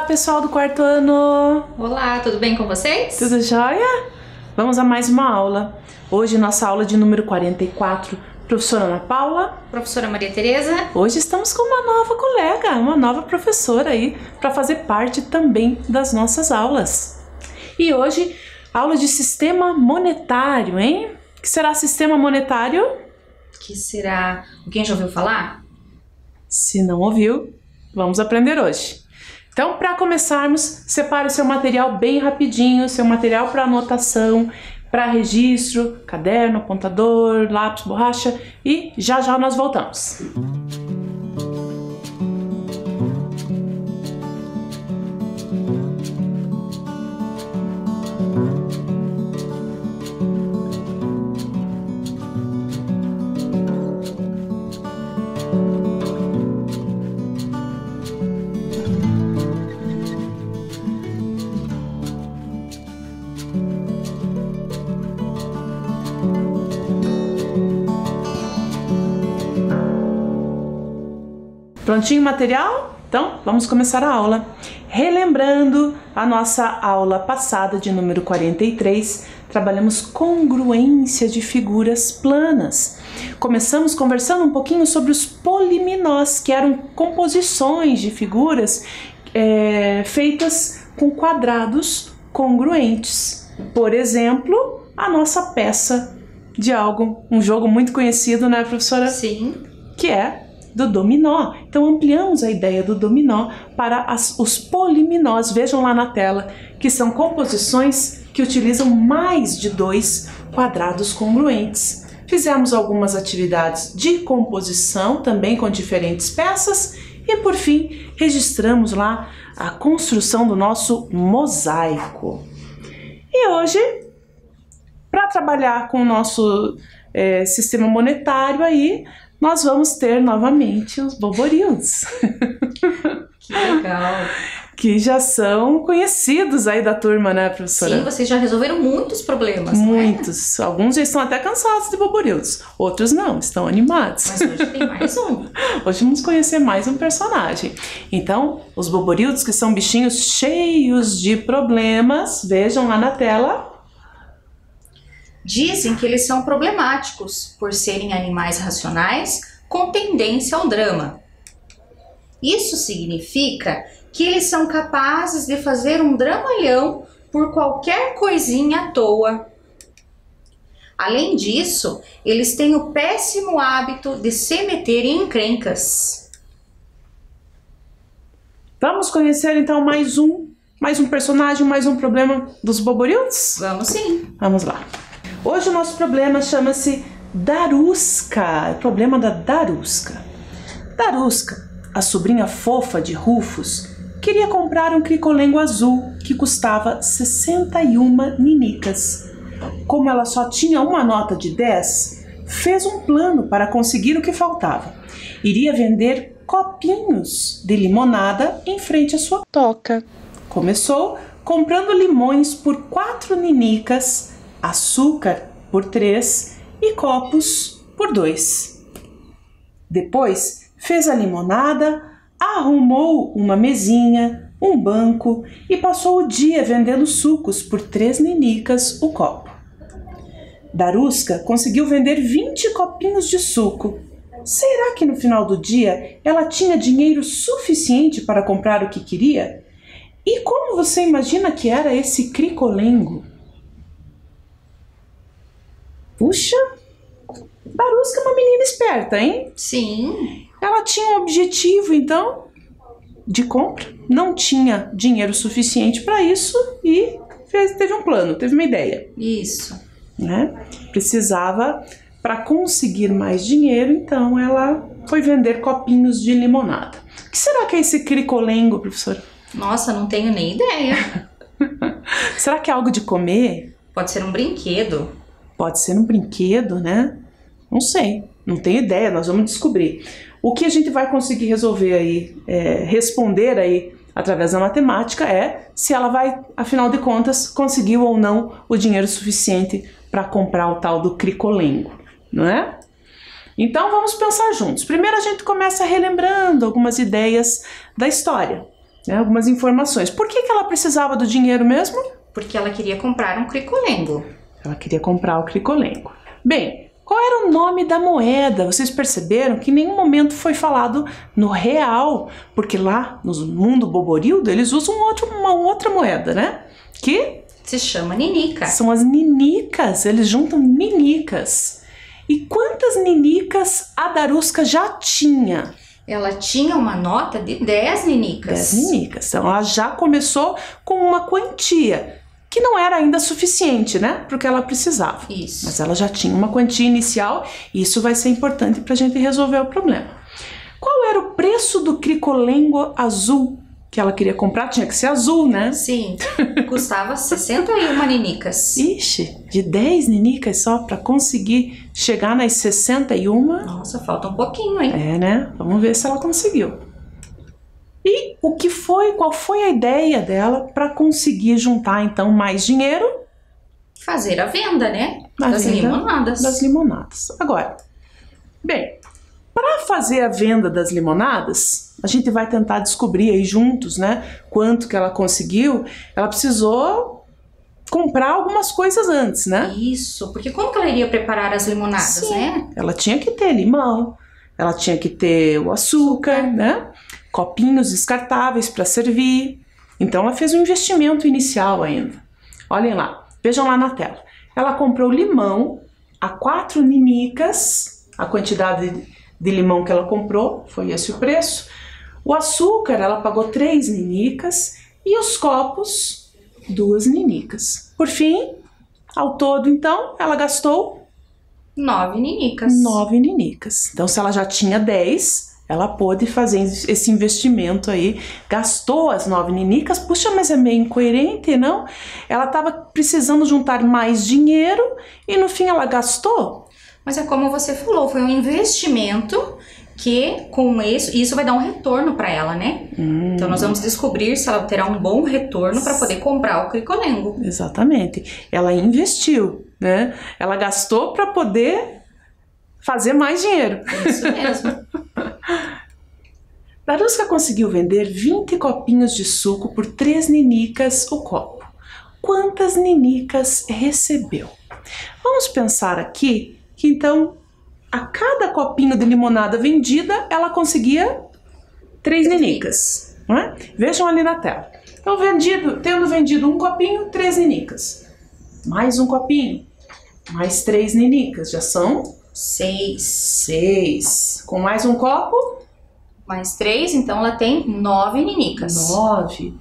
pessoal do quarto ano! Olá, tudo bem com vocês? Tudo jóia? Vamos a mais uma aula. Hoje, nossa aula de número 44, professora Ana Paula. Professora Maria Tereza. Hoje estamos com uma nova colega, uma nova professora aí, para fazer parte também das nossas aulas. E hoje, aula de sistema monetário, hein? O que será sistema monetário? Que será? Alguém já ouviu falar? Se não ouviu, vamos aprender hoje. Então, para começarmos, separe o seu material bem rapidinho, seu material para anotação, para registro, caderno, apontador, lápis, borracha e já já nós voltamos. Prontinho o material? Então, vamos começar a aula. Relembrando a nossa aula passada de número 43, trabalhamos congruência de figuras planas. Começamos conversando um pouquinho sobre os poliminós, que eram composições de figuras feitas com quadrados congruentes. Por exemplo, a nossa peça de algo, um jogo muito conhecido, né, professora? Sim. Que é do dominó. Então ampliamos a ideia do dominó para os poliminós. Vejam lá na tela que são composições que utilizam mais de dois quadrados congruentes. Fizemos algumas atividades de composição também com diferentes peças e por fim registramos lá a construção do nosso mosaico. E hoje, para trabalhar com o nosso sistema monetário aí, nós vamos ter novamente os boborildos. Que legal! Que já são conhecidos aí da turma, né, professora? Sim, vocês já resolveram muitos problemas, muitos. Não é? Alguns já estão até cansados de boborildos, outros não, estão animados. Mas hoje tem mais um. Hoje vamos conhecer mais um personagem. Então, os boborildos, que são bichinhos cheios de problemas, vejam lá na tela. Dizem que eles são problemáticos por serem animais racionais com tendência ao drama. Isso significa que eles são capazes de fazer um dramalhão por qualquer coisinha à toa. Além disso, eles têm o péssimo hábito de se meter em encrencas. Vamos conhecer então mais um personagem, mais um problema dos boborildos? Vamos sim. Vamos lá. Hoje o nosso problema chama-se Daruska, o problema da Daruska. Daruska, a sobrinha fofa de Rufus, queria comprar um cricolengo azul que custava 61 ninicas. Como ela só tinha uma nota de 10, fez um plano para conseguir o que faltava. Iria vender copinhos de limonada em frente à sua toca. Começou comprando limões por 4 ninicas, açúcar por 3 e copos por 2. Depois fez a limonada, arrumou uma mesinha, um banco e passou o dia vendendo sucos por 3 ninicas o copo. Daruska conseguiu vender 20 copinhos de suco. Será que no final do dia ela tinha dinheiro suficiente para comprar o que queria? E como você imagina que era esse cricolengo? Puxa, Daruska é uma menina esperta, hein? Sim. Ela tinha um objetivo, então, de compra. Não tinha dinheiro suficiente para isso e teve um plano, teve uma ideia. Isso. Né? Precisava, para conseguir mais dinheiro, então ela foi vender copinhos de limonada. O que será que é esse cricolengo, professora? Nossa, não tenho nem ideia. Será que é algo de comer? Pode ser um brinquedo. Pode ser um brinquedo, né? Não sei, não tenho ideia, nós vamos descobrir. O que a gente vai conseguir resolver aí, responder aí através da matemática é se ela vai, afinal de contas, conseguiu ou não o dinheiro suficiente para comprar o tal do cricolengo, não é? Então vamos pensar juntos. Primeiro a gente começa relembrando algumas ideias da história. né, algumas informações. Por que ela precisava do dinheiro mesmo? Porque ela queria comprar um cricolengo. Ela queria comprar o cricolengo. Bem, qual era o nome da moeda? Vocês perceberam que em nenhum momento foi falado no real, porque lá no mundo boborildo eles usam uma outra moeda, né? Que se chama ninica. São as ninicas, eles juntam ninicas. E quantas ninicas a Daruska já tinha? Ela tinha uma nota de 10 ninicas. 10 ninicas. Então ela já começou com uma quantia, que não era ainda suficiente, né? Porque ela precisava. Isso. Mas ela já tinha uma quantia inicial e isso vai ser importante para a gente resolver o problema. Qual era o preço do cricolengo azul que ela queria comprar? Tinha que ser azul, né? Sim, custava 61 ninicas. Ixi, de 10 ninicas só para conseguir chegar nas 61? Nossa, falta um pouquinho, hein? É, né? Vamos ver se ela conseguiu. E qual foi a ideia dela para conseguir juntar então mais dinheiro? Fazer a venda, né? Das limonadas. Das limonadas. Agora, bem, para fazer a venda das limonadas, a gente vai tentar descobrir aí juntos, né, quanto que ela conseguiu. Ela precisou comprar algumas coisas antes, né? Isso, porque como que ela iria preparar as limonadas, Sim, né? Ela tinha que ter limão, ela tinha que ter o açúcar, né? Copinhos descartáveis para servir. Então ela fez um investimento inicial ainda. Olhem lá, vejam lá na tela. Ela comprou limão a 4 ninicas, a quantidade de limão que ela comprou, foi esse o preço. O açúcar, ela pagou 3 ninicas e os copos, 2 ninicas. Por fim, ao todo, então, ela gastou 9 ninicas. 9 ninicas. Então, se ela já tinha 10, ela pôde fazer esse investimento aí, gastou as 9 ninicas. Puxa, mas é meio incoerente, não? Ela estava precisando juntar mais dinheiro e no fim ela gastou. Mas é como você falou, foi um investimento que com isso vai dar um retorno para ela, né? Então nós vamos descobrir se ela terá um bom retorno para poder comprar o cricolengo. Exatamente. Ela investiu, né? Ela gastou para poder fazer mais dinheiro. Isso mesmo. Daruska conseguiu vender 20 copinhos de suco por 3 ninicas o copo. Quantas ninicas recebeu? Vamos pensar aqui que então a cada copinho de limonada vendida ela conseguia 3 ninicas, não é? Vejam ali na tela. Então tendo vendido um copinho, 3 ninicas. Mais um copinho, mais 3 ninicas, já são 6. Com mais um copo, mais 3, então ela tem 9 ninicas. 9.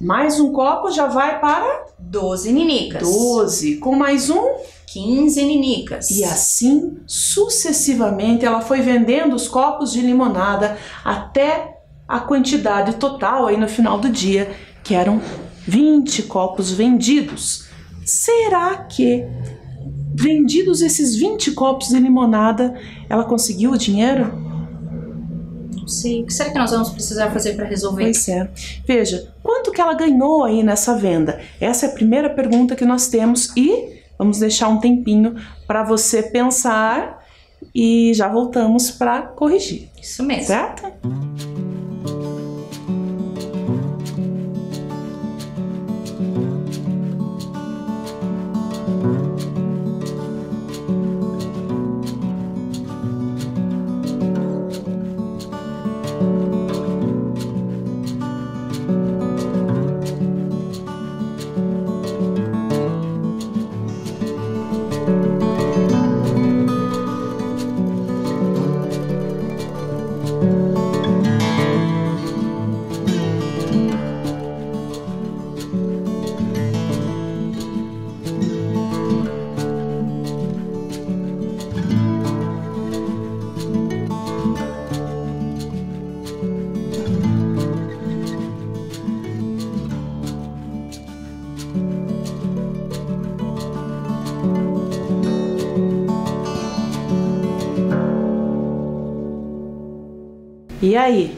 Mais um copo já vai para 12 ninicas. 12. Com mais um, 15 ninicas. E assim sucessivamente ela foi vendendo os copos de limonada até a quantidade total aí no final do dia, que eram 20 copos vendidos. Será que vendidos esses 20 copos de limonada, ela conseguiu o dinheiro? Não sei. O que será que nós vamos precisar fazer para resolver? Pois é. Veja, quanto que ela ganhou aí nessa venda? Essa é a primeira pergunta que nós temos e vamos deixar um tempinho para você pensar e já voltamos para corrigir. Isso mesmo. Certo? E aí,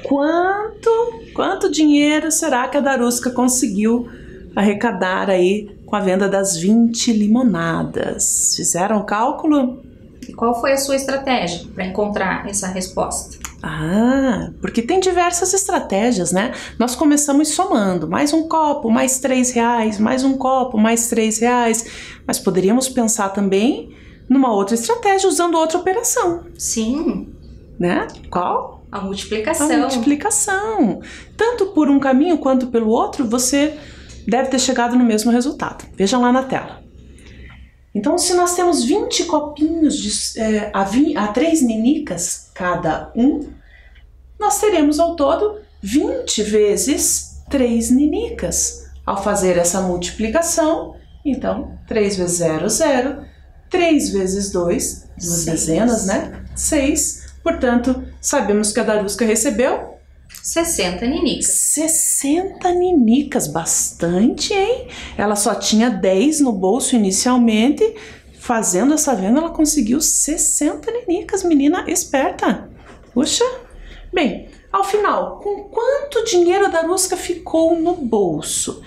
quanto dinheiro será que a Daruska conseguiu arrecadar aí com a venda das 20 limonadas? Fizeram o cálculo? E qual foi a sua estratégia para encontrar essa resposta? Ah, porque tem diversas estratégias, né? Nós começamos somando, mais um copo, mais R$3, mais um copo, mais R$3, mas poderíamos pensar também numa outra estratégia usando outra operação. Sim. Né? Qual? A multiplicação. A multiplicação. Tanto por um caminho quanto pelo outro, você deve ter chegado no mesmo resultado. Vejam lá na tela. Então, se nós temos 20 copinhos a 3 ninicas cada um, nós teremos ao todo 20 vezes 3 ninicas. Ao fazer essa multiplicação, então, 3 vezes 0, 0. 3 vezes 2, duas dezenas, né? 6. Portanto, sabemos que a Daruska recebeu 60 ninicas. 60 ninicas, bastante, hein? Ela só tinha 10 no bolso inicialmente. Fazendo essa venda, ela conseguiu 60 ninicas, menina esperta. Puxa! Bem, ao final, com quanto dinheiro a Daruska ficou no bolso?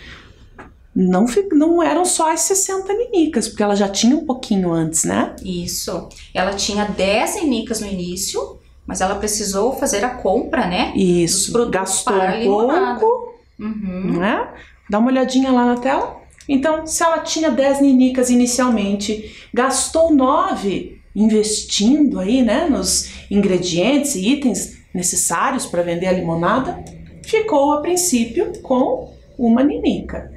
Não eram só as 60 ninicas, porque ela já tinha um pouquinho antes, né? Isso. Ela tinha 10 ninicas no início, mas ela precisou fazer a compra, né? Isso. Gastou um pouco, não é? Dá uma olhadinha lá na tela. Então, se ela tinha 10 ninicas inicialmente, gastou 9 investindo aí, né, nos ingredientes e itens necessários para vender a limonada, ficou a princípio com uma ninica.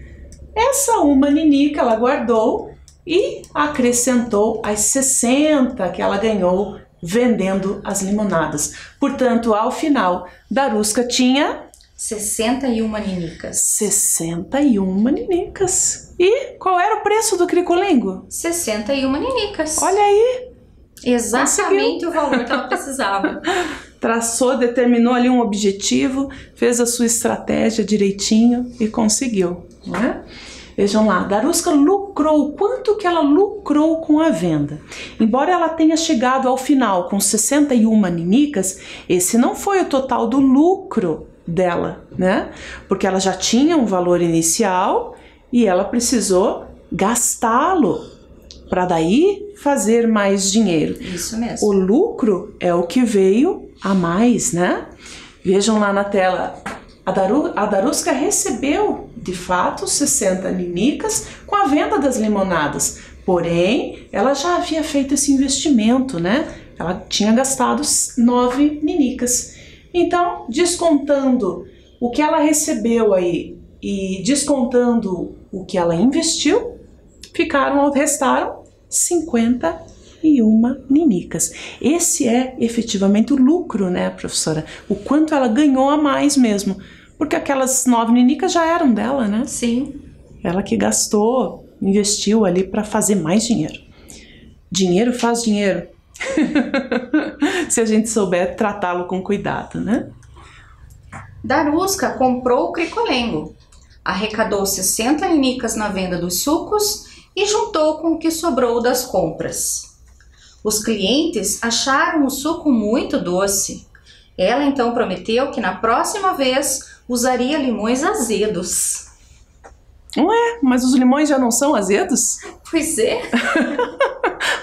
Essa uma ninica ela guardou e acrescentou as 60 que ela ganhou vendendo as limonadas. Portanto, ao final, Daruska tinha 61 ninicas. 61 ninicas. E qual era o preço do cricolengo? 61 ninicas. Olha aí. Exatamente o valor que ela precisava. Traçou, determinou ali um objetivo, fez a sua estratégia direitinho e conseguiu, não é? Vejam lá, Daruska lucrou. Quanto que ela lucrou com a venda? Embora ela tenha chegado ao final com 61 ninicas, esse não foi o total do lucro dela, né? Porque ela já tinha um valor inicial e ela precisou gastá-lo para daí fazer mais dinheiro. Isso mesmo. O lucro é o que veio a mais, né? Vejam lá na tela, a Daruska recebeu de fato 60 ninicas com a venda das limonadas, porém ela já havia feito esse investimento, né? Ela tinha gastado 9 ninicas. Então, descontando o que ela recebeu aí e descontando o que ela investiu, restaram 51 ninicas. Esse é efetivamente o lucro, né, professora? O quanto ela ganhou a mais mesmo. Porque aquelas 9 ninicas já eram dela, né? Sim. Ela que gastou, investiu ali para fazer mais dinheiro. Dinheiro faz dinheiro. Se a gente souber tratá-lo com cuidado, né? Daruska comprou o cricolengo, arrecadou 60 ninicas na venda dos sucos e juntou com o que sobrou das compras. Os clientes acharam o suco muito doce. Ela então prometeu que na próxima vez usaria limões azedos. Ué, mas os limões já não são azedos? Pois é.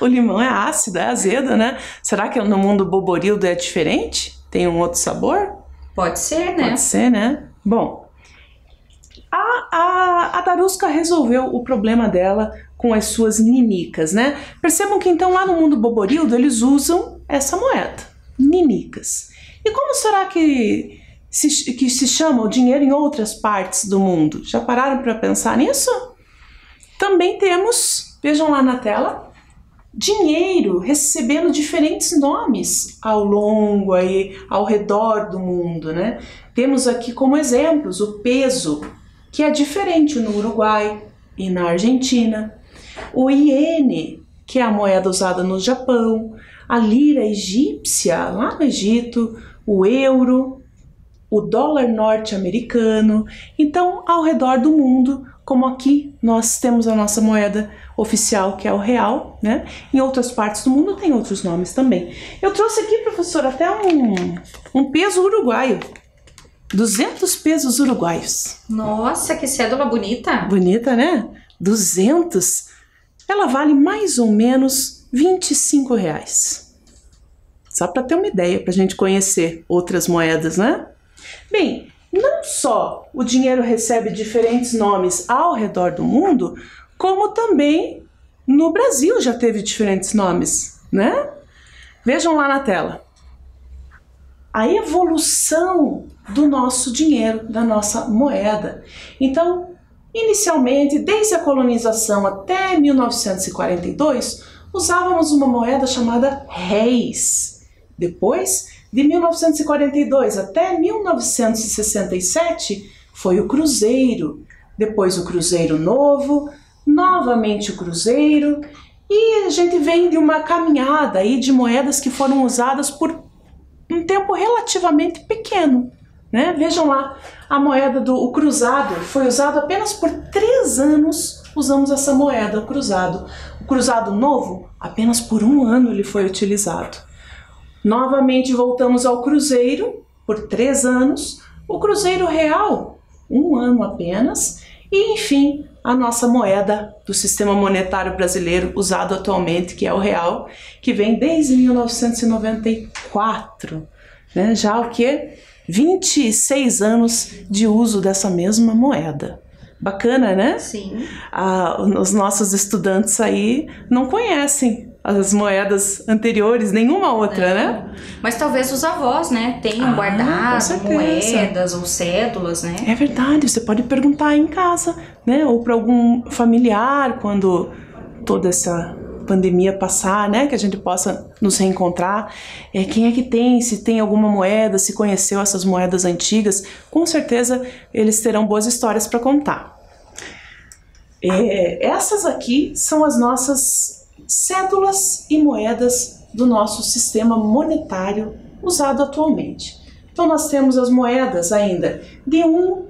O limão é ácido, é azedo, né? Será que no mundo boborildo é diferente? Tem um outro sabor? Pode ser, né? Pode ser, né? Bom, a Daruska resolveu o problema dela com as suas ninicas, né? Percebam que então lá no mundo boborildo eles usam essa moeda, ninicas. E como será que se chama o dinheiro em outras partes do mundo? Já pararam para pensar nisso? Também temos, vejam lá na tela, dinheiro recebendo diferentes nomes ao redor do mundo, né? Temos aqui como exemplos o peso, que é diferente no Uruguai e na Argentina, o iene, que é a moeda usada no Japão, a lira egípcia lá no Egito, o euro, o dólar norte-americano. Então, ao redor do mundo, como aqui nós temos a nossa moeda oficial, que é o real, né? Em outras partes do mundo tem outros nomes também. Eu trouxe aqui, professor, até um peso uruguaio. 200 pesos uruguaios. Nossa, que cédula bonita. Bonita, né? 200. Ela vale mais ou menos R$25. Só para ter uma ideia, para a gente conhecer outras moedas, né? Bem, não só o dinheiro recebe diferentes nomes ao redor do mundo, como também no Brasil já teve diferentes nomes, né? Vejam lá na tela. A evolução do nosso dinheiro, da nossa moeda. Então, inicialmente, desde a colonização até 1942, usávamos uma moeda chamada réis. Depois, de 1942 até 1967, foi o cruzeiro. Depois o cruzeiro novo, novamente o cruzeiro. E a gente vem de uma caminhada aí de moedas que foram usadas por um tempo relativamente pequeno, né? Vejam lá, a moeda do cruzado foi usado apenas por 3 anos, usamos essa moeda, o cruzado. O cruzado novo, apenas por 1 ano ele foi utilizado. Novamente voltamos ao cruzeiro, por 3 anos, o cruzeiro real, 1 ano apenas, e enfim, a nossa moeda do sistema monetário brasileiro usado atualmente, que é o real, que vem desde 1994, né? Já o que? 26 anos de uso dessa mesma moeda. Bacana, né? Sim. Os nossos estudantes aí não conhecem as moedas anteriores, nenhuma outra, né? Mas talvez os avós, né, tenham guardado moedas ou cédulas, né? É verdade, você pode perguntar aí em casa, né? Ou para algum familiar, quando toda essa pandemia passar, né? Que a gente possa nos reencontrar. Quem é que tem, se tem alguma moeda, se conheceu essas moedas antigas, com certeza eles terão boas histórias para contar. Essas aqui são as nossas cédulas e moedas do nosso sistema monetário usado atualmente. Então nós temos as moedas ainda de 1,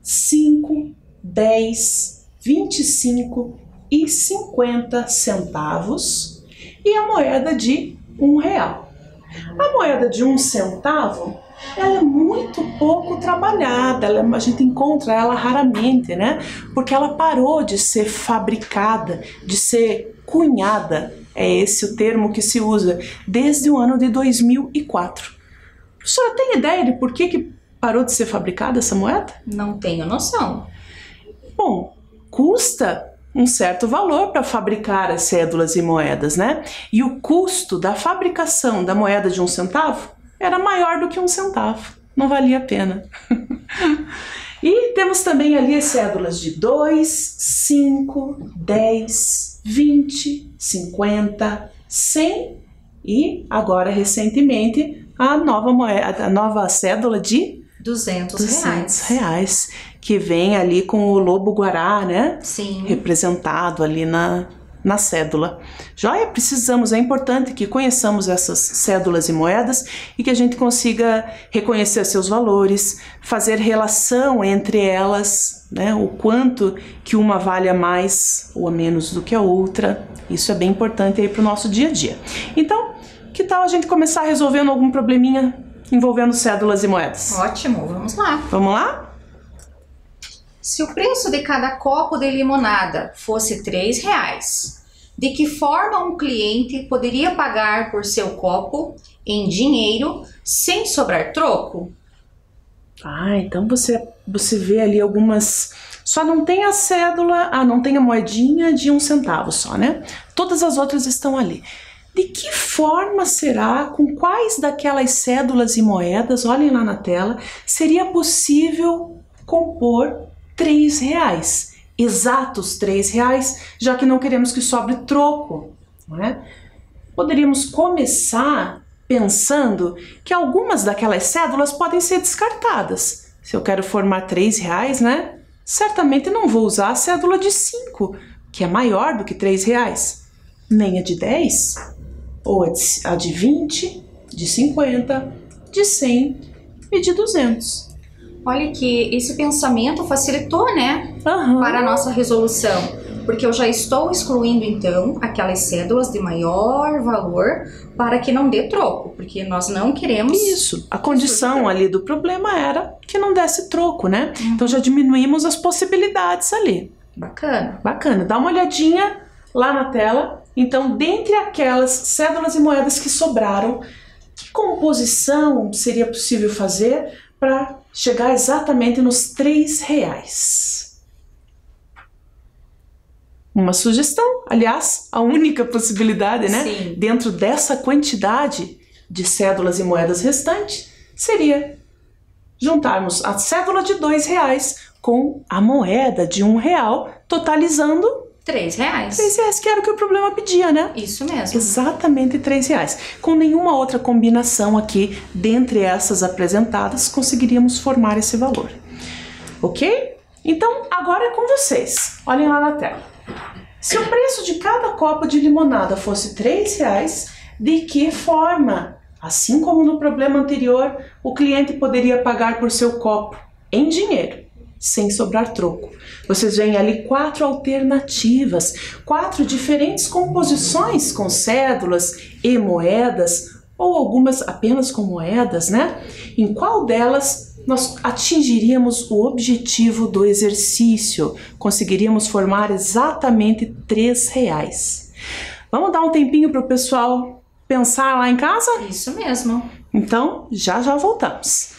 5, 10, 25 e 50 centavos e a moeda de R$1. A moeda de 1 centavo, ela é muito pouco trabalhada, a gente encontra ela raramente, né? Porque ela parou de ser fabricada, de ser cunhada, é esse o termo que se usa, desde o ano de 2004. A senhora tem ideia de por que parou de ser fabricada essa moeda? Não tenho noção. Bom, custa um certo valor para fabricar as cédulas e moedas, né? E o custo da fabricação da moeda de 1 centavo era maior do que 1 centavo. Não valia a pena. E temos também ali as cédulas de 2, 5, 10, 20, 50, 100 e agora recentemente a nova moeda, a nova cédula de R$200. R$200, que vem ali com o lobo-guará, né? Sim. Representado ali na cédula. Joia, precisamos, é importante que conheçamos essas cédulas e moedas e que a gente consiga reconhecer seus valores, fazer relação entre elas, né? O quanto que uma vale a mais ou a menos do que a outra. Isso é bem importante aí para o nosso dia a dia. Então, que tal a gente começar resolvendo algum probleminha envolvendo cédulas e moedas? Ótimo, vamos lá. Vamos lá? Se o preço de cada copo de limonada fosse R$3, de que forma um cliente poderia pagar por seu copo em dinheiro sem sobrar troco? Então você vê ali algumas... Só não tem a cédula, não tem a moedinha de 1 centavo só, né? Todas as outras estão ali. De que forma será, com quais daquelas cédulas e moedas, olhem lá na tela, seria possível compor R$3, exatos R$3, já que não queremos que sobre troco, não é? Poderíamos começar pensando que algumas daquelas cédulas podem ser descartadas. Se eu quero formar R$3, né? Certamente não vou usar a cédula de 5, que é maior do que R$3, nem a de 10, ou a de 20, de 50, de 100 e de 200. Olha que esse pensamento facilitou, né, para a nossa resolução, porque eu já estou excluindo então aquelas cédulas de maior valor para que não dê troco, porque nós não queremos... Isso, a condição ali do problema era que não desse troco, né? Então já diminuímos as possibilidades ali. Bacana. Bacana, dá uma olhadinha lá na tela. Então, dentre aquelas cédulas e moedas que sobraram, Que composição seria possível fazer para chegar exatamente nos R$3? Uma sugestão, aliás, a única possibilidade, né? Sim. Dentro dessa quantidade de cédulas e moedas restantes, seria juntarmos a cédula de R$2 com a moeda de R$1, totalizando R$3. R$3, que era o que o problema pedia, né? Isso mesmo. Exatamente R$3. Com nenhuma outra combinação aqui, dentre essas apresentadas, conseguiríamos formar esse valor. Ok? Então, agora é com vocês. Olhem lá na tela. Se o preço de cada copo de limonada fosse R$3, de que forma, assim como no problema anterior, o cliente poderia pagar por seu copo em dinheiro, sem sobrar troco? Vocês veem ali 4 alternativas, 4 diferentes composições com cédulas e moedas, ou algumas apenas com moedas, né? Em qual delas nós atingiríamos o objetivo do exercício? Conseguiríamos formar exatamente R$3. Vamos dar um tempinho para o pessoal pensar lá em casa? Isso mesmo. Então, já voltamos.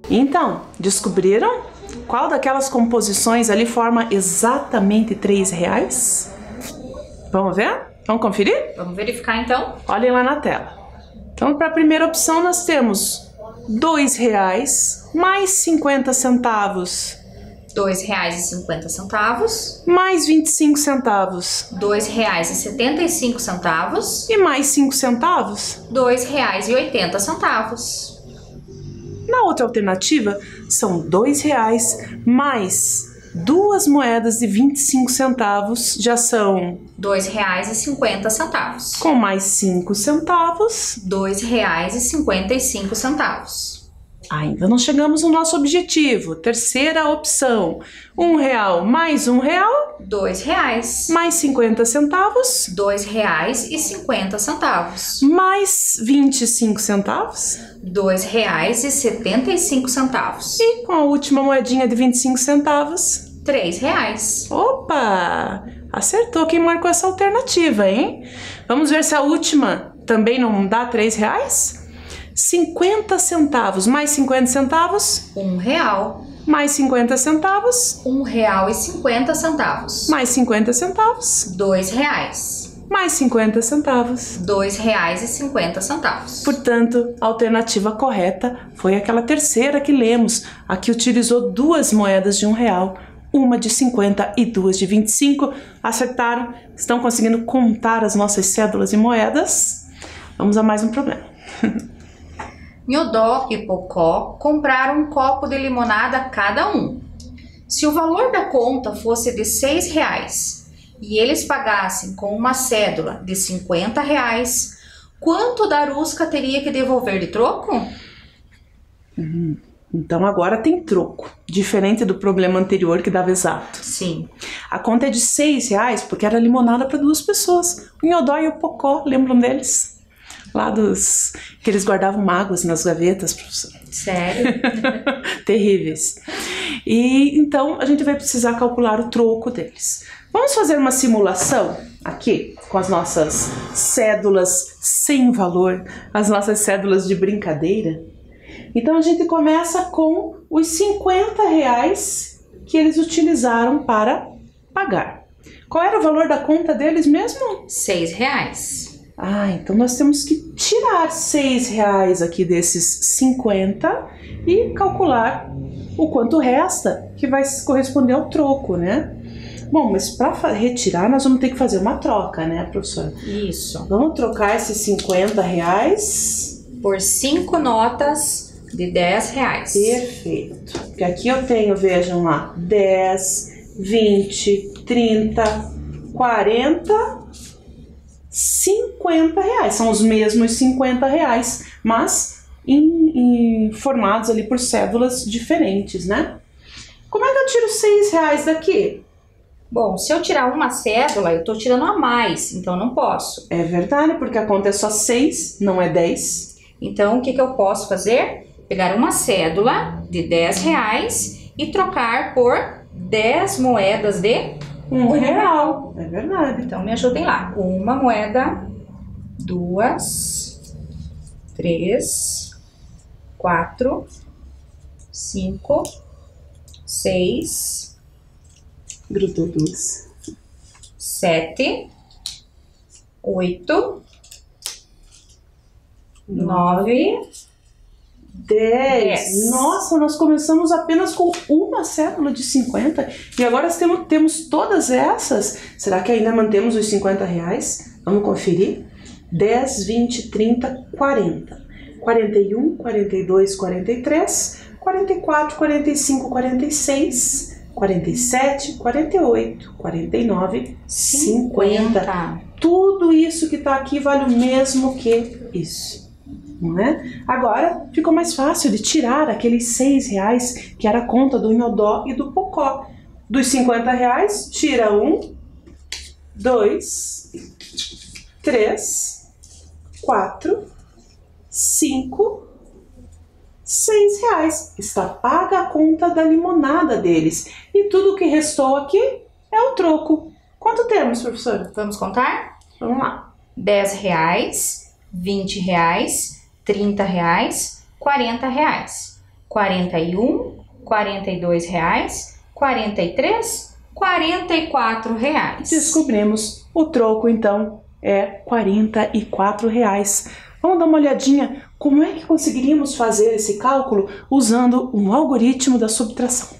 Então, descobriram qual daquelas composições ali forma exatamente R$3? Vamos ver? Vamos conferir? Vamos verificar então? Olhem lá na tela. Então, para a primeira opção nós temos R$2 mais 50 centavos. R$2,50. Mais 25 centavos. R$2,75. E mais 5 centavos. R$2,80. Na outra alternativa, são R$2 mais 2 moedas de 25 centavos, já são R$2,50. Com mais 5 centavos, R$2,55. Ainda não chegamos no nosso objetivo. Terceira opção, R$1 mais R$1, R$2. mais 50 centavos, R$2,50. mais 25 centavos, R$2,75. e com a última moedinha de 25 centavos, R$3. Opa! Acertou quem marcou essa alternativa, hein? Vamos ver se a última também não dá R$3? 50 centavos mais 50 centavos, R$1. mais 50 centavos, R$1,50. mais 50 centavos, R$2. mais 50 centavos. R$2,50. Portanto, a alternativa correta foi aquela terceira que lemos, a que utilizou 2 moedas de R$1, uma de 50 e 2 de 25. Acertaram? Estão conseguindo contar as nossas cédulas e moedas? Vamos a mais um problema. Nhôdó e Pocó compraram um copo de limonada cada um. Se o valor da conta fosse de R$6 e eles pagassem com uma cédula de R$50, quanto Darusca teria que devolver de troco? Então agora tem troco, diferente do problema anterior que dava exato. Sim. A conta é de R$6 porque era limonada para 2 pessoas. O Nhôdó e o Pocó, lembram deles? Lá dos que eles guardavam mágoas nas gavetas, professor. Sério? Terríveis. E então a gente vai precisar calcular o troco deles. Vamos fazer uma simulação aqui com as nossas cédulas sem valor, as nossas cédulas de brincadeira. Então a gente começa com os R$50 que eles utilizaram para pagar. Qual era o valor da conta deles mesmo? R$6. Então nós temos que tirar R$6 aqui desses 50 e calcular o quanto resta, que vai corresponder ao troco, né? Bom, mas para retirar nós vamos ter que fazer uma troca, né, professora? Isso. Vamos trocar esses R$50 por 5 notas de R$10. Perfeito. Porque aqui eu tenho, vejam lá, 10, 20, 30, 40, R$50. São os mesmos R$50, mas formados ali por cédulas diferentes, né? Como é que eu tiro R$6 daqui? Bom, se eu tirar uma cédula, eu tô tirando a mais, então não posso. É verdade, porque a conta é só 6, não é 10. Então, o que eu posso fazer? Pegar uma cédula de R$10 e trocar por 10 moedas de R$1. É verdade. Então, me ajudem lá. Uma moeda, 2, 3, 4, 5, 6... Grudou 2. 7, 8, 9, 10. Nossa, nós começamos apenas com uma cédula de 50 e agora temos todas essas. Será que ainda mantemos os R$50? Vamos conferir. 10, 20, 30, 40. 41, 42, 43, 44, 45, 46... 47, 48, 49, 50. Tudo isso que está aqui vale o mesmo que isso, não é? Agora ficou mais fácil de tirar aqueles R$6 que era a conta do Inhodó e do Pocó. Dos R$50, tira 1, 2, 3, 4, 5, R$6. Está paga a conta da limonada deles. E tudo o que restou aqui é o troco. Quanto temos, professora? Vamos contar? Vamos lá. R$10, R$20, R$30, R$40, 41, R$42, 43, R$44. Descobrimos. O troco, então, é R$44. Vamos dar uma olhadinha como é que conseguiríamos fazer esse cálculo usando um algoritmo da subtração.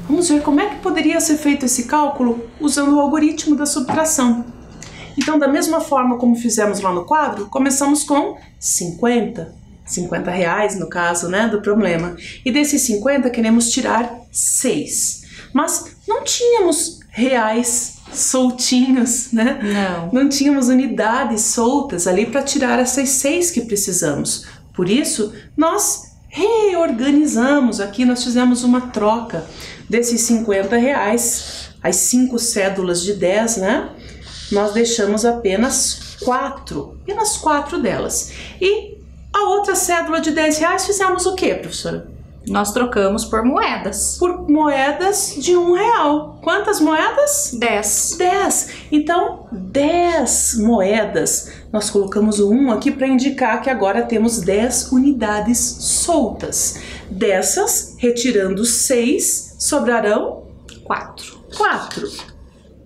Vamos ver como é que poderia ser feito esse cálculo usando o algoritmo da subtração. Então, da mesma forma como fizemos lá no quadro, começamos com 50. R$50 no caso, né, do problema. E desses 50 queremos tirar 6. Mas não tínhamos reais soltinhos, né? Não tínhamos unidades soltas ali para tirar essas 6 que precisamos. Por isso, nós reorganizamos aqui, nós fizemos uma troca desses R$50, as 5 cédulas de 10, né? Nós deixamos apenas 4 delas. E a outra cédula de R$10 fizemos o quê, professora? Nós trocamos por moedas. Por moedas de R$1. Quantas moedas? 10. 10. Então, 10 moedas. Nós colocamos o 1 aqui para indicar que agora temos 10 unidades soltas. Dessas, retirando 6, sobrarão 4.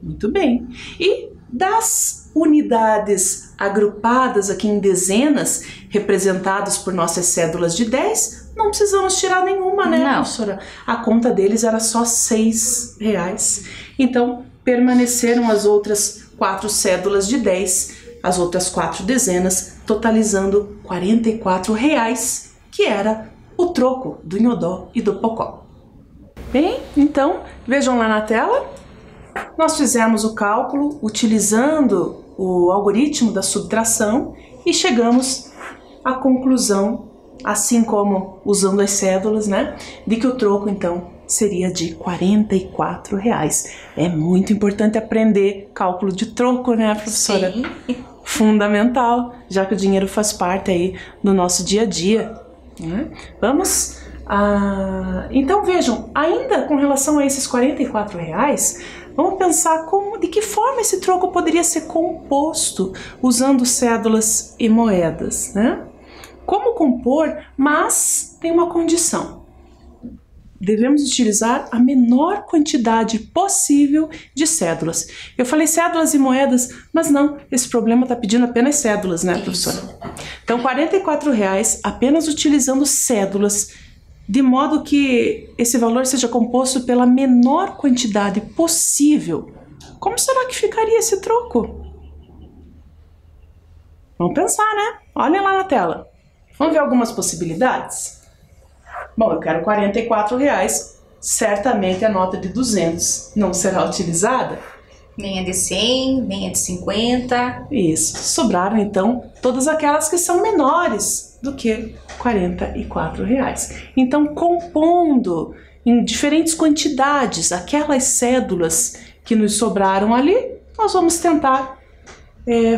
Muito bem. E das unidades agrupadas aqui em dezenas, representadas por nossas cédulas de 10, não precisamos tirar nenhuma, né, professora? A conta deles era só R$6. Então, permaneceram as outras 4 cédulas de 10, as outras 4 dezenas, totalizando R$44, que era o troco do Inhodó e do Pocó. Bem, então, vejam lá na tela. Nós fizemos o cálculo utilizando o algoritmo da subtração e chegamos à conclusão, assim como usando as cédulas, né, de que o troco então seria de R$44. É muito importante aprender cálculo de troco, né, professora? Sim. Fundamental, já que o dinheiro faz parte aí do nosso dia a dia, né? Vamos... então vejam, ainda com relação a esses R$44, vamos pensar de que forma esse troco poderia ser composto usando cédulas e moedas, né? Como compor, mas tem uma condição. devemos utilizar a menor quantidade possível de cédulas. Eu falei cédulas e moedas, mas não, esse problema está pedindo apenas cédulas, né, professora? Então, R$ 44,00 apenas utilizando cédulas, de modo que esse valor seja composto pela menor quantidade possível. Como será que ficaria esse troco? Vamos pensar, né? Olhem lá na tela. Vamos ver algumas possibilidades? Bom, eu quero R$ 44,00. Certamente a nota de 200 não será utilizada. Nem a de 100, nem a de 50. Isso. Sobraram, então, todas aquelas que são menores do que R$ 44,00. Então, compondo em diferentes quantidades aquelas cédulas que nos sobraram ali, nós vamos tentar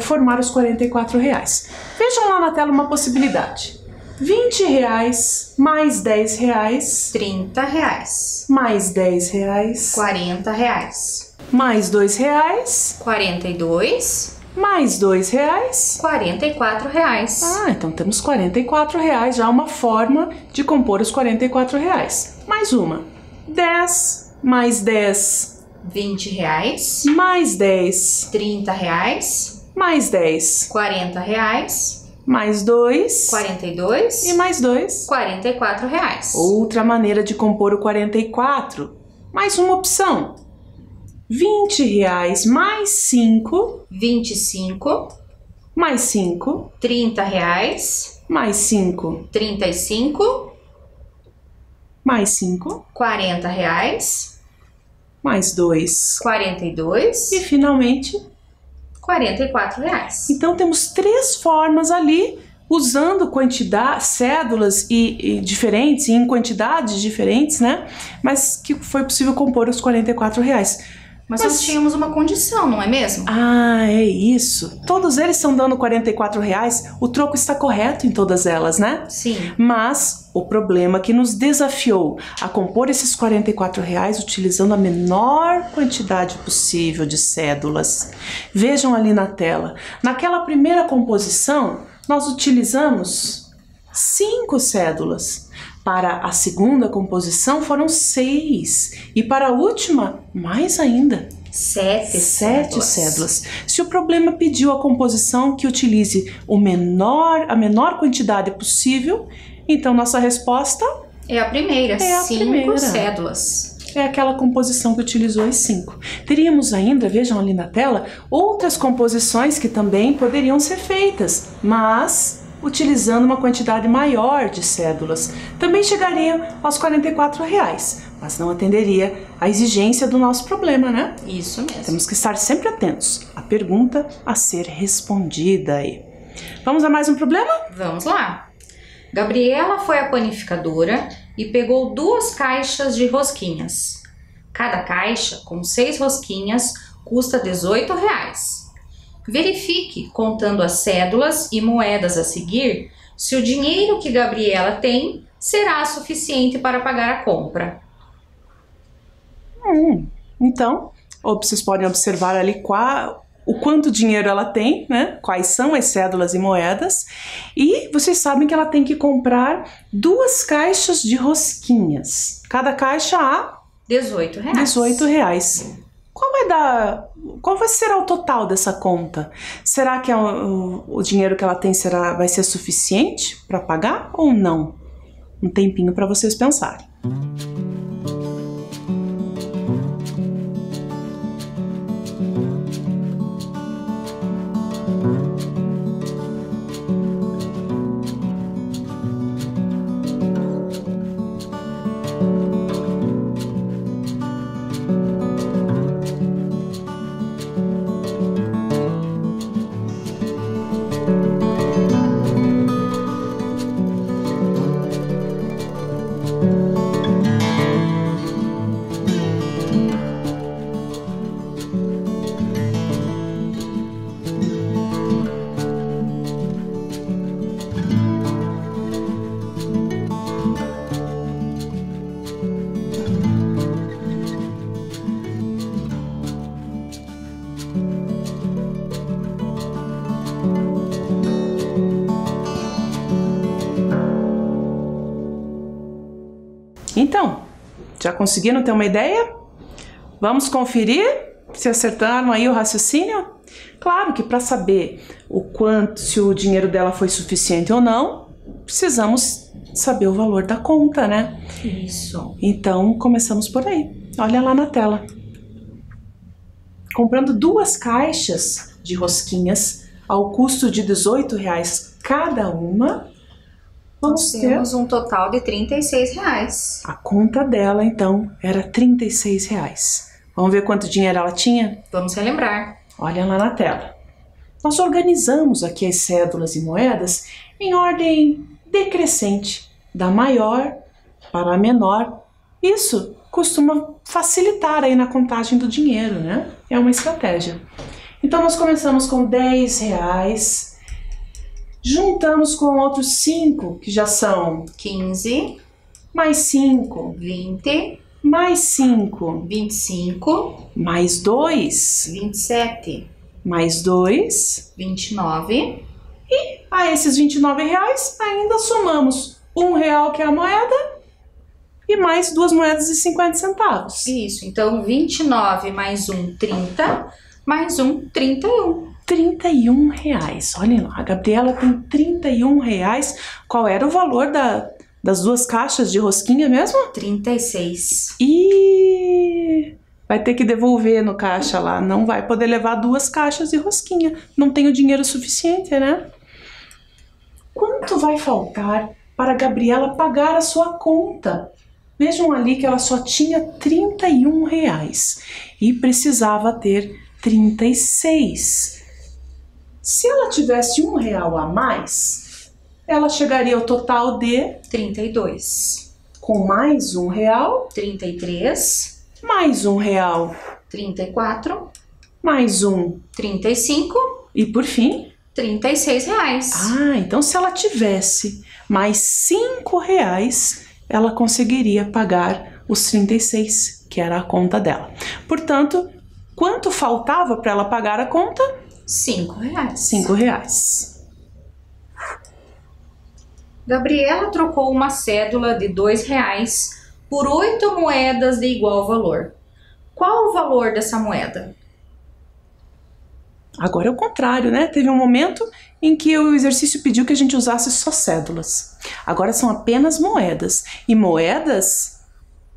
formar os R$ 44,00. Vejam lá na tela uma possibilidade. R$ 20,00 mais R$ 10,00. R$ 30,00. Mais R$ 10,00. R$ 40,00. Mais R$ 2,00. R$ 42,00. Mais R$ 2,00. R$ 44,00. Ah, então temos R$ 44,00, já uma forma de compor os R$ 44,00. Mais uma. 10 mais 10. R$ 20,00. Mais 10. R$ 30,00. Mais 10. R$ 40,00. Mais 2. 42. E mais 2. R$ 44,00. Outra maneira de compor o 44. Mais uma opção. R$ 20,00 mais 5. 25. Mais 5. R$ 30,00. Mais 5. 35. Mais 5. R$ 40,00. Mais 2. 42. E finalmente R$ 44,00. Então temos 3 formas ali, usando cédulas diferentes, em quantidades diferentes, né? Mas que foi possível compor os R$ 44,00. Mas nós tínhamos uma condição, não é mesmo? Ah, é isso. Todos eles estão dando R$ 44,00, o troco está correto em todas elas, né? Sim. Mas o problema que nos desafiou a compor esses R$ 44,00 utilizando a menor quantidade possível de cédulas. Vejam ali na tela. Naquela primeira composição, nós utilizamos 5 cédulas. Para a segunda composição foram 6. E para a última, mais ainda. 7 cédulas. Se o problema pediu a composição que utilize a menor quantidade possível, então nossa resposta é a primeira. É a 5 primeira. cédulas. É aquela composição que utilizou as 5. Teríamos ainda, vejam ali na tela, outras composições que também poderiam ser feitas, mas utilizando uma quantidade maior de cédulas. Também chegariam aos R$ 44,00, mas não atenderia à exigência do nosso problema, né? Isso mesmo. Temos que estar sempre atentos à pergunta a ser respondida aí. Vamos a mais um problema? Vamos lá. Gabriela foi à panificadora e pegou 2 caixas de rosquinhas. Cada caixa, com 6 rosquinhas, custa R$ 18,00. Verifique, contando as cédulas e moedas a seguir, se o dinheiro que Gabriela tem será suficiente para pagar a compra. Então, vocês podem observar ali o quanto dinheiro ela tem, né? Quais são as cédulas e moedas. E vocês sabem que ela tem que comprar 2 caixas de rosquinhas. Cada caixa a R$ 18,00. R$ 18,00. Qual vai ser o total dessa conta? Será que o dinheiro que ela tem vai ser suficiente para pagar ou não? Um tempinho para vocês pensarem. Já conseguiram ter uma ideia? Vamos conferir se acertaram aí o raciocínio? Claro que para saber o quanto, se o dinheiro dela foi suficiente ou não, precisamos saber o valor da conta, né? Isso. Então, começamos por aí. Olha lá na tela. Comprando 2 caixas de rosquinhas ao custo de R$18 cada uma, vamos ter... Temos um total de R$36. A conta dela, então, era R$36. Vamos ver quanto dinheiro ela tinha? Vamos relembrar. Olha lá na tela. Nós organizamos aqui as cédulas e moedas em ordem decrescente, da maior para a menor. Isso costuma facilitar aí na contagem do dinheiro, né? É uma estratégia. Então nós começamos com R$10, juntamos com outros 5, que já são 15, mais 5, 20, mais 5, 25, mais 2, 27, mais 2, 29. e a esses R$29 ainda somamos R$1, que é a moeda, e mais 2 moedas de 50 centavos. Isso, então 29 mais 1, 30, mais 1, 31. R$31. Olhem lá, a Gabriela tem R$31. Qual era o valor das 2 caixas de rosquinha mesmo? 36. E vai ter que devolver no caixa lá. Não vai poder levar 2 caixas de rosquinha. Não tem o dinheiro suficiente, né? Quanto vai faltar para a Gabriela pagar a sua conta? Vejam ali que ela só tinha R$31 e precisava ter 36. Se ela tivesse R$1 a mais, ela chegaria ao total de 32. com mais R$1, 33, mais R$1, 34, mais 35 e por fim, R$36. ah, então se ela tivesse mais R$5, ela conseguiria pagar os 36, que era a conta dela. Portanto, quanto faltava para ela pagar a conta? R$5. R$5. Gabriela trocou uma cédula de R$2 por 8 moedas de igual valor. Qual o valor dessa moeda? Agora é o contrário, né? Teve um momento em que o exercício pediu que a gente usasse só cédulas. Agora são apenas moedas. E moedas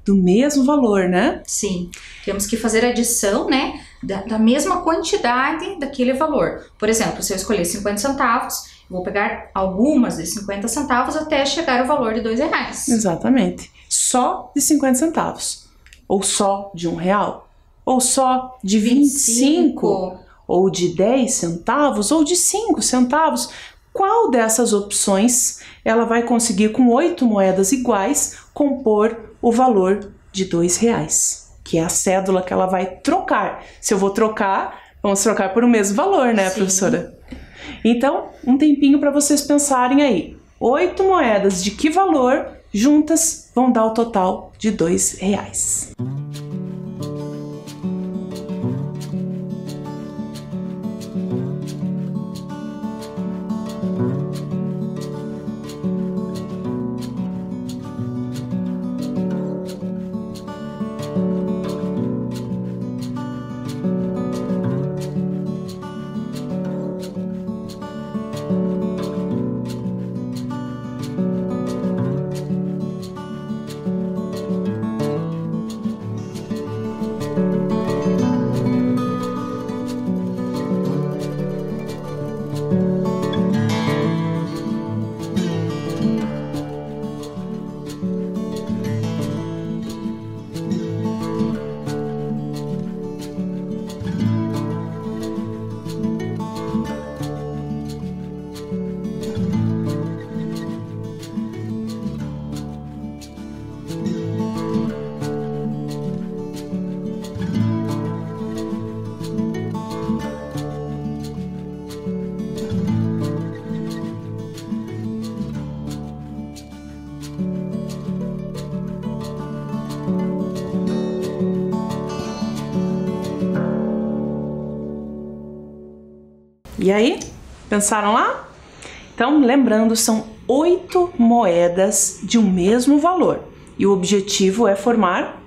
do mesmo valor, né? Sim, temos que fazer adição, né, da mesma quantidade daquele valor. Por exemplo, se eu escolher 50 centavos, vou pegar algumas de 50 centavos até chegar ao valor de R$2. Exatamente. Só de 50 centavos. Ou só de R$1. Ou só de 25. Ou de 10 centavos. Ou de 5 centavos. Qual dessas opções ela vai conseguir, com 8 moedas iguais, compor o valor de R$2, que é a cédula que ela vai trocar. Se eu vou trocar, vamos trocar por o mesmo valor, né, Sim. professora? Então, um tempinho para vocês pensarem aí. 8 moedas de que valor juntas vão dar o total de R$2? E aí, pensaram lá? Então, lembrando, são 8 moedas de um mesmo valor. E o objetivo é formar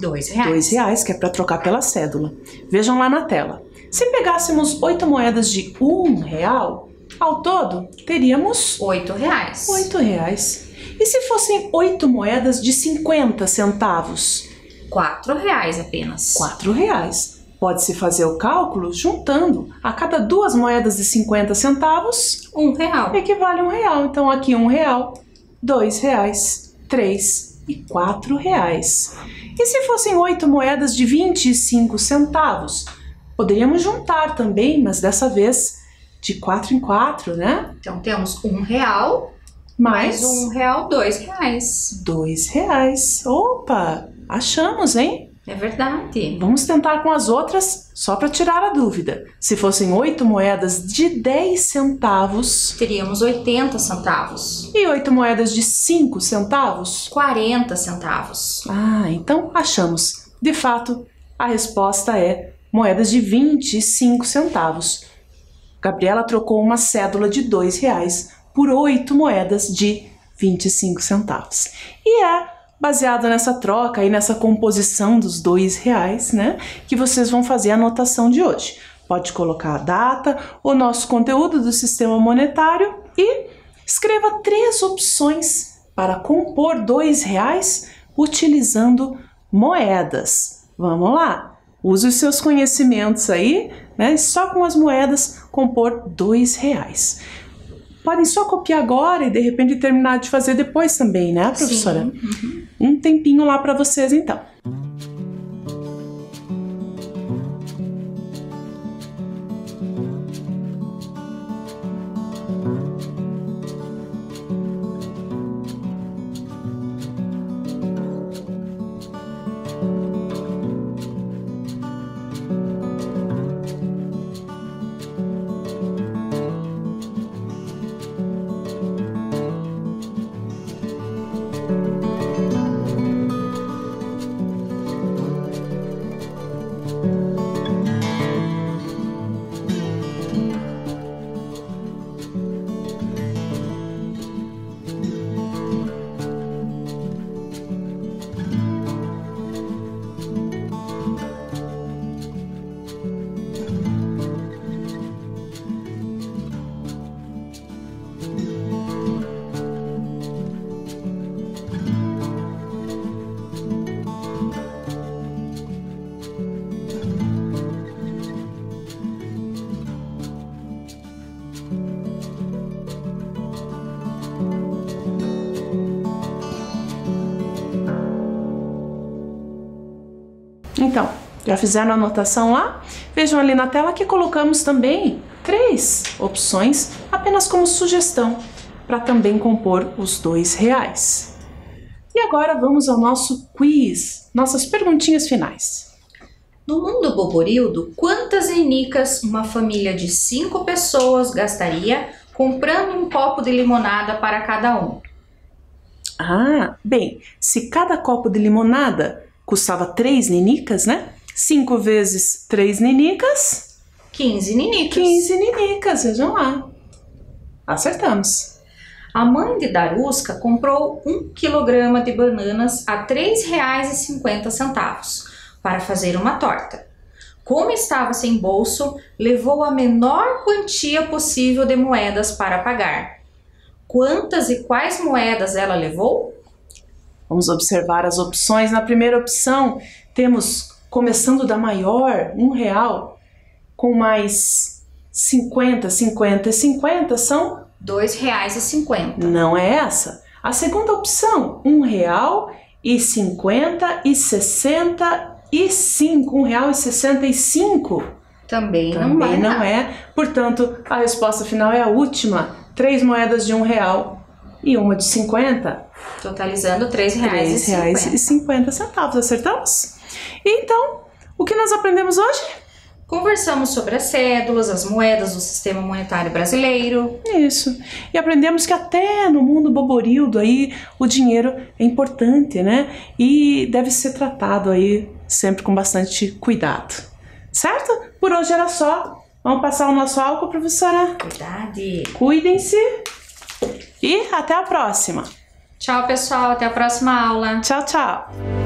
R$2. R$2, que é para trocar pela cédula. Vejam lá na tela. Se pegássemos 8 moedas de R$1, ao todo teríamos R$8. R$8. E se fossem 8 moedas de 50 centavos? R$4 apenas. R$4. Pode-se fazer o cálculo juntando. A cada 2 moedas de 50 centavos, R$1. equivale a R$1. Então aqui R$1, R$2, R$3 e R$4. E se fossem 8 moedas de 25 centavos? Poderíamos juntar também, mas dessa vez de 4 em 4, né? Então temos R$1 mais R$1, R$2. R$2. Opa, achamos, hein? É verdade. Vamos tentar com as outras, só para tirar a dúvida. Se fossem 8 moedas de 10 centavos... teríamos 80 centavos. E 8 moedas de 5 centavos? 40 centavos. Ah, então achamos. De fato, a resposta é moedas de 25 centavos. Gabriela trocou uma cédula de R$2 por 8 moedas de 25 centavos. E é baseado nessa troca e nessa composição dos R$2, né, que vocês vão fazer a anotação de hoje. Pode colocar a data, o nosso conteúdo do sistema monetário e escreva 3 opções para compor R$2 utilizando moedas. Vamos lá! Use os seus conhecimentos aí, né, só com as moedas compor R$2. Podem só copiar agora e de repente terminar de fazer depois também, né, professora? Sim. Um tempinho lá para vocês então. Então, já fizeram a anotação lá? Vejam ali na tela que colocamos também 3 opções apenas como sugestão para também compor os R$2. E agora vamos ao nosso quiz, nossas perguntinhas finais. No mundo boborildo, quantas ninicas uma família de 5 pessoas gastaria comprando um copo de limonada para cada um? Ah, bem, se cada copo de limonada custava 3 ninicas, né? 5 vezes 3 ninicas... 15 ninicas. 15 ninicas, vejam lá. Acertamos. A mãe de Darusca comprou 1 quilograma de bananas a R$3,50 para fazer uma torta. Como estava sem bolso, levou a menor quantia possível de moedas para pagar. Quantas e quais moedas ela levou? Vamos observar as opções. Na primeira opção, temos, começando da maior, R$1, com mais 50, 50 e 50, são... R$2,50. Não é essa. A segunda opção, R$1,50 e 65, R$1,65. Também não é. Portanto, a resposta final é a última. 3 moedas de R$1 e uma de 50. Totalizando R$3,50. Acertamos? E então, o que nós aprendemos hoje? Conversamos sobre as cédulas, as moedas do sistema monetário brasileiro. Isso. E aprendemos que até no mundo boborildo aí o dinheiro é importante, né? E deve ser tratado aí sempre com bastante cuidado. Certo? Por hoje era só. Vamos passar o nosso álcool, professora? Verdade. Cuidem-se e até a próxima. Tchau, pessoal. Até a próxima aula. Tchau, tchau!